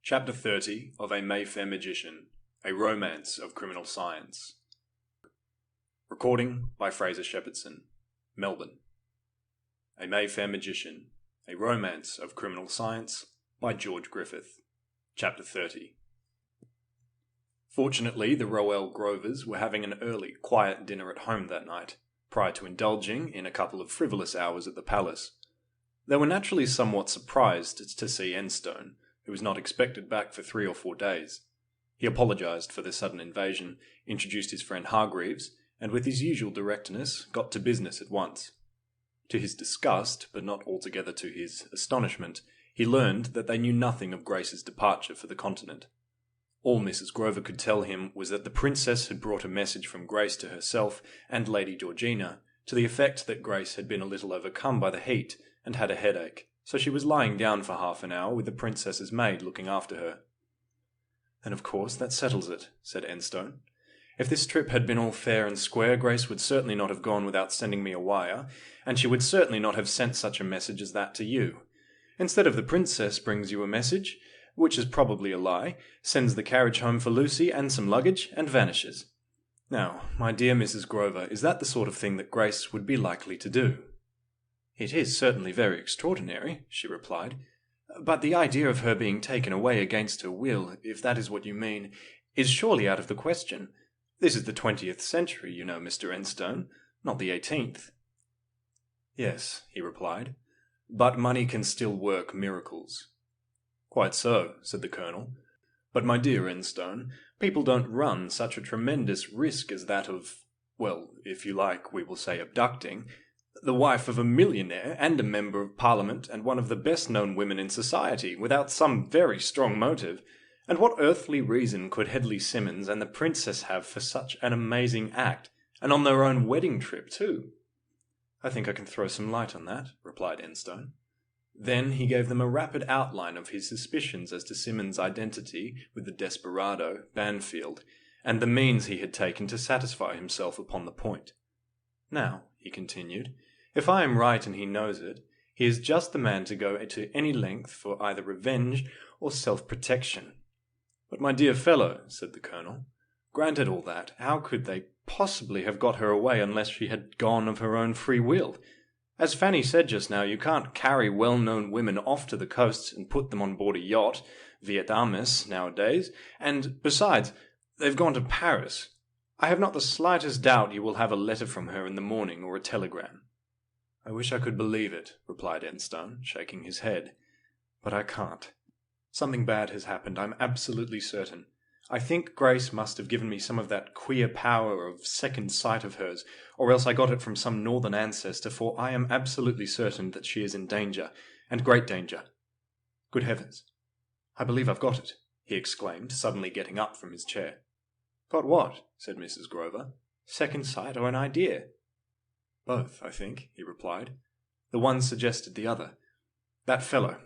Chapter 30 of A Mayfair Magician, A Romance of Criminal Science. Recording by Fraser Shepherdson, Melbourne. A Mayfair Magician, A Romance of Criminal Science by George Griffith. Chapter 30. Fortunately, the Rowell Grovers were having an early, quiet dinner at home that night, prior to indulging in a couple of frivolous hours at the palace. They were naturally somewhat surprised to see Enstone, who was not expected back for 3 or 4 days. He apologised for the sudden invasion, introduced his friend Hargreaves, and with his usual directness got to business at once. To his disgust, but not altogether to his astonishment, he learned that they knew nothing of Grace's departure for the continent. All Mrs. Grover could tell him was that the princess had brought a message from Grace to herself and Lady Georgina, to the effect that Grace had been a little overcome by the heat and had a headache, so she was lying down for half an hour with the princess's maid looking after her. "Then of course that settles it," said Enstone. "If this trip had been all fair and square, Grace would certainly not have gone without sending me a wire, and she would certainly not have sent such a message as that to you. Instead of the princess brings you a message, which is probably a lie, sends the carriage home for Lucy and some luggage, and vanishes. Now, my dear Mrs. Grover, is that the sort of thing that Grace would be likely to do?" "It is certainly very extraordinary," she replied, "but the idea of her being taken away against her will, if that is what you mean, is surely out of the question. This is the 20th century, you know, Mr. Enstone, not the 18th. "Yes," he replied, "but money can still work miracles." "Quite so," said the Colonel. "But, my dear Enstone, people don't run such a tremendous risk as that of, well, if you like, we will say abducting the wife of a millionaire and a member of Parliament and one of the best-known women in society, without some very strong motive. And what earthly reason could Hedley Simmons and the Princess have for such an amazing act, and on their own wedding trip, too?" "I think I can throw some light on that," replied Enstone. Then he gave them a rapid outline of his suspicions as to Simmons' identity with the desperado, Banfield, and the means he had taken to satisfy himself upon the point. "Now," he continued, "if I am right and he knows it, he is just the man to go to any length for either revenge or self-protection." "But, my dear fellow," said the Colonel, "granted all that, how could they possibly have got her away unless she had gone of her own free will? As Fanny said just now, you can't carry well-known women off to the coast and put them on board a yacht, Viet Amis, nowadays, and, besides, they've gone to Paris. I have not the slightest doubt you will have a letter from her in the morning, or a telegram." "I wish I could believe it," replied Enstone, shaking his head. "But I can't. Something bad has happened, I'm absolutely certain. I think Grace must have given me some of that queer power of second sight of hers, or else I got it from some northern ancestor, for I am absolutely certain that she is in danger, and great danger. Good heavens! I believe I've got it," he exclaimed, suddenly getting up from his chair. "Got what?" said Mrs. Grover. "Second sight or an idea?" "Both, I think," he replied. "The one suggested the other. That fellow,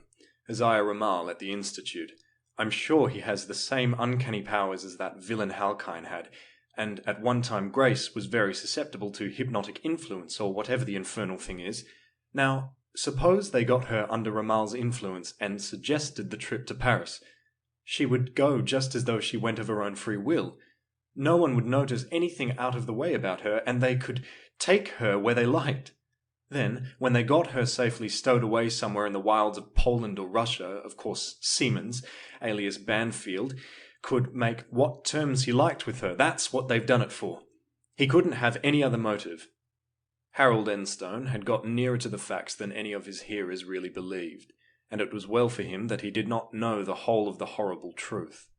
Isaiah Ramal at the Institute, I'm sure he has the same uncanny powers as that villain Halkine had, and at one time Grace was very susceptible to hypnotic influence or whatever the infernal thing is. Now, suppose they got her under Ramal's influence and suggested the trip to Paris. She would go just as though she went of her own free will. No one would notice anything out of the way about her, and they could take her where they liked. Then, when they got her safely stowed away somewhere in the wilds of Poland or Russia, of course Siemens, alias Banfield, could make what terms he liked with her. That's what they've done it for. He couldn't have any other motive." Harold Enstone had got nearer to the facts than any of his hearers really believed, and it was well for him that he did not know the whole of the horrible truth.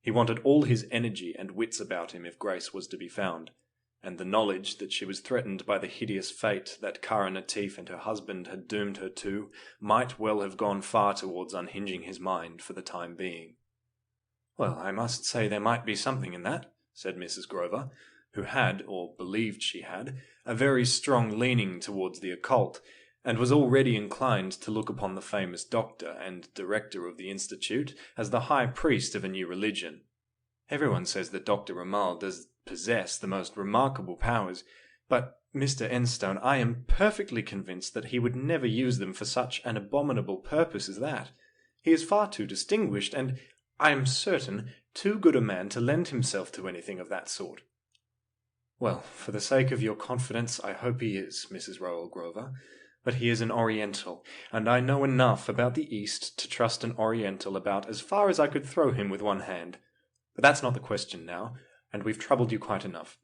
He wanted all his energy and wits about him if Grace was to be found, and the knowledge that she was threatened by the hideous fate that Kara Natif and her husband had doomed her to might well have gone far towards unhinging his mind for the time being. "Well, I must say there might be something in that," said Mrs. Grover, who had, or believed she had, a very strong leaning towards the occult, and was already inclined to look upon the famous doctor and director of the Institute as the high priest of a new religion. "Everyone says that Dr. Ramal does possess the most remarkable powers, but, Mr. Enstone, I am perfectly convinced that he would never use them for such an abominable purpose as that. He is far too distinguished, and I am certain too good a man to lend himself to anything of that sort." "Well, for the sake of your confidence, I hope he is, Mrs. Rowell Grover. But he is an Oriental, and I know enough about the East to trust an Oriental about as far as I could throw him with one hand. But that's not the question now, and we've troubled you quite enough.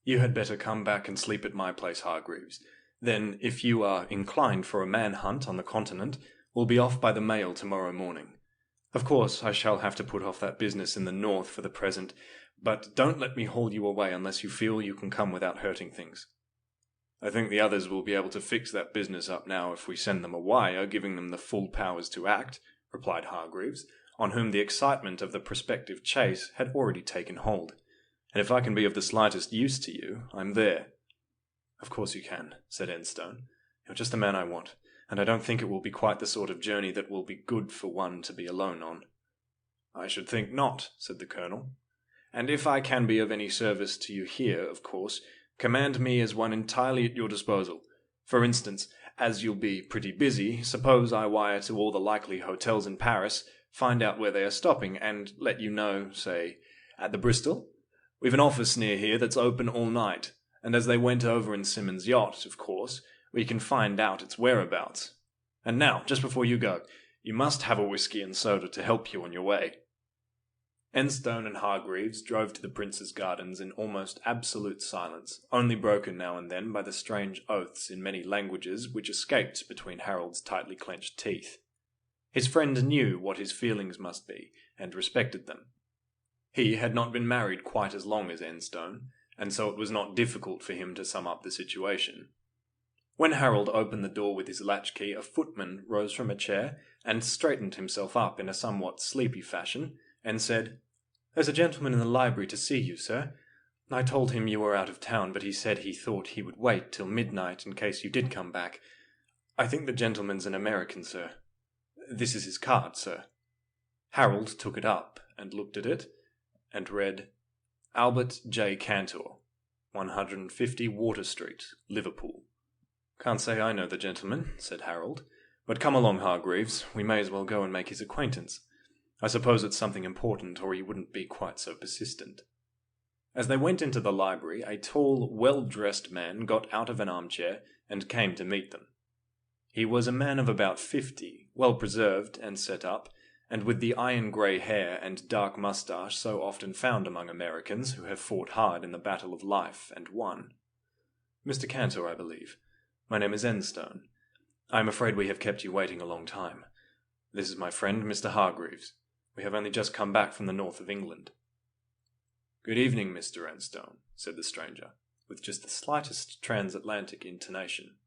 You had better come back and sleep at my place, Hargreaves. Then, if you are inclined for a man-hunt on the continent, we'll be off by the mail tomorrow morning. Of course, I shall have to put off that business in the north for the present, but don't let me haul you away unless you feel you can come without hurting things." "I think the others will be able to fix that business up now if we send them a wire giving them the full powers to act," replied Hargreaves, on whom the excitement of the prospective chase had already taken hold. "And if I can be of the slightest use to you, I'm there." "Of course you can," said Enstone. "You're just the man I want, and I don't think it will be quite the sort of journey that will be good for one to be alone on." "I should think not," said the Colonel. "And if I can be of any service to you here, of course, command me as one entirely at your disposal. For instance, as you'll be pretty busy, suppose I wire to all the likely hotels in Paris, find out where they are stopping, and let you know, say, at the Bristol? We've an office near here that's open all night, and as they went over in Simmons' yacht, of course, we can find out its whereabouts. And now, just before you go, you must have a whiskey and soda to help you on your way." Enstone and Hargreaves drove to the Prince's Gardens in almost absolute silence, only broken now and then by the strange oaths in many languages which escaped between Harold's tightly clenched teeth. His friend knew what his feelings must be, and respected them. He had not been married quite as long as Enstone, and so it was not difficult for him to sum up the situation. When Harold opened the door with his latchkey, a footman rose from a chair and straightened himself up in a somewhat sleepy fashion, and said, "There's a gentleman in the library to see you, sir. I told him you were out of town, but he said he thought he would wait till midnight in case you did come back. I think the gentleman's an American, sir. This is his card, sir." Harold took it up and looked at it, and read, "Albert J. Cantor, 150 Water Street, Liverpool." "Can't say I know the gentleman," said Harold. "But come along, Hargreaves. We may as well go and make his acquaintance. I suppose it's something important, or he wouldn't be quite so persistent." As they went into the library, a tall, well-dressed man got out of an armchair and came to meet them. He was a man of about 50, well-preserved and set up, and with the iron-grey hair and dark moustache so often found among Americans who have fought hard in the battle of life and won. "Mr. Cantor, I believe. My name is Enstone. I am afraid we have kept you waiting a long time. This is my friend, Mr. Hargreaves. We have only just come back from the north of England." "Good evening, Mr. Enstone," said the stranger, with just the slightest transatlantic intonation.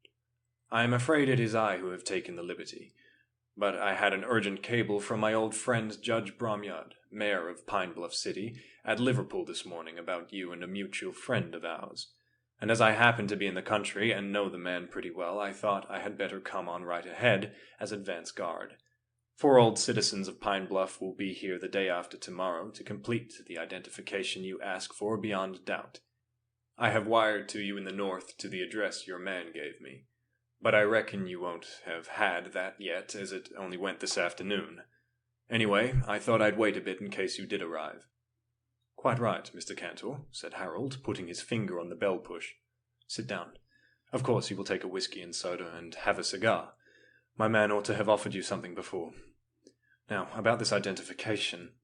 "I am afraid it is I who have taken the liberty, but I had an urgent cable from my old friend Judge Bromyard, mayor of Pine Bluff City, at Liverpool this morning about you and a mutual friend of ours. And as I happen to be in the country and know the man pretty well, I thought I had better come on right ahead as advance guard. 4 old citizens of Pine Bluff will be here the day after tomorrow to complete the identification you ask for beyond doubt. I have wired to you in the north to the address your man gave me, but I reckon you won't have had that yet, as it only went this afternoon. Anyway, I thought I'd wait a bit in case you did arrive." "Quite right, Mr. Cantor," said Harold, putting his finger on the bell-push. "Sit down. Of course you will take a whiskey and soda and have a cigar. My man ought to have offered you something before. Now, about this identification.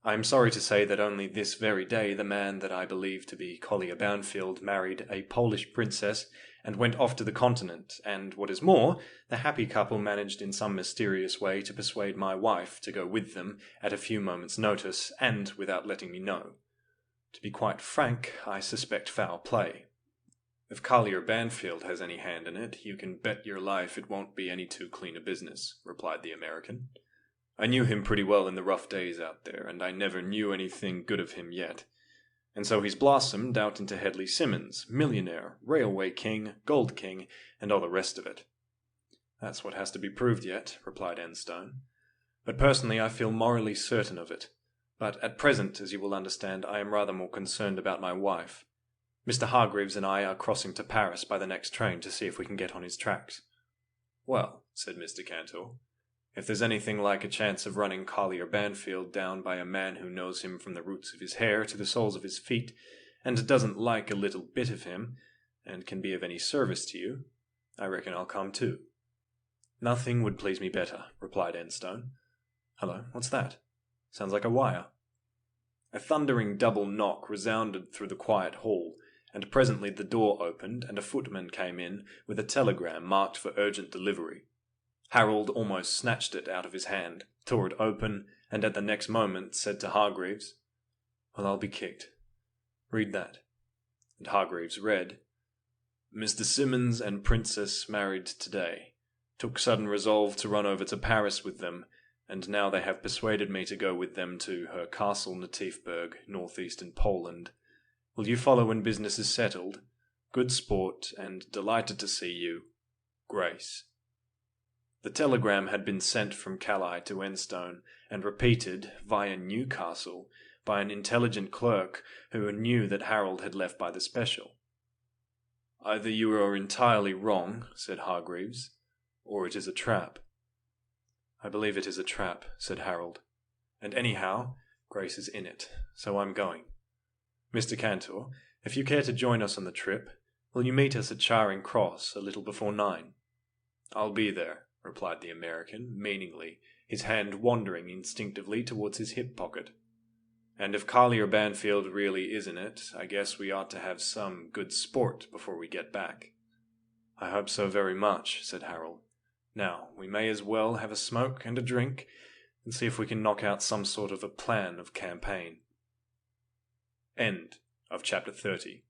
I am sorry to say that only this very day the man that I believe to be Collier Banfield married a Polish princess and went off to the continent, and, what is more, the happy couple managed in some mysterious way to persuade my wife to go with them at a few moments' notice, and without letting me know. To be quite frank, I suspect foul play. If Collier Banfield has any hand in it, you can bet your life it won't be any too clean a business," replied the American. "I knew him pretty well in the rough days out there, and I never knew anything good of him yet. And so he's blossomed out into Hedley Simmons, millionaire, railway king, gold king, and all the rest of it." "That's what has to be proved yet," replied Enstone. "But personally I feel morally certain of it. But at present, as you will understand, I am rather more concerned about my wife. Mr. Hargreaves and I are crossing to Paris by the next train to see if we can get on his tracks." "Well," said Mr. Cantor, If there's anything like a chance of running Collier Banfield down by a man who knows him from the roots of his hair to the soles of his feet, and doesn't like a little bit of him, and can be of any service to you, I reckon I'll come too." "Nothing would please me better," replied Enstone. "Hello, what's that? Sounds like a wire." A thundering double knock resounded through the quiet hall, and presently the door opened and a footman came in with a telegram marked for urgent delivery. Harold almost snatched it out of his hand, tore it open, and at the next moment said to Hargreaves, "Well, I'll be kicked. Read that." And Hargreaves read, "Mr. Simmons and Princess married today. Took sudden resolve to run over to Paris with them, and now they have persuaded me to go with them to her castle Natifberg, northeastern Poland. Will you follow when business is settled? Good sport, and delighted to see you. Grace." The telegram had been sent from Calais to Enstone, and repeated, via Newcastle, by an intelligent clerk who knew that Harold had left by the special. "Either you are entirely wrong," said Hargreaves, "or it is a trap." "I believe it is a trap," said Harold. "And anyhow, Grace is in it, so I'm going. Mr. Cantor, if you care to join us on the trip, will you meet us at Charing Cross a little before 9? "I'll be there," replied the American, meaningly, his hand wandering instinctively towards his hip pocket. "And if Collier Banfield really is in it, I guess we ought to have some good sport before we get back." "I hope so very much," said Harold. "Now, we may as well have a smoke and a drink, and see if we can knock out some sort of a plan of campaign." End of chapter 30.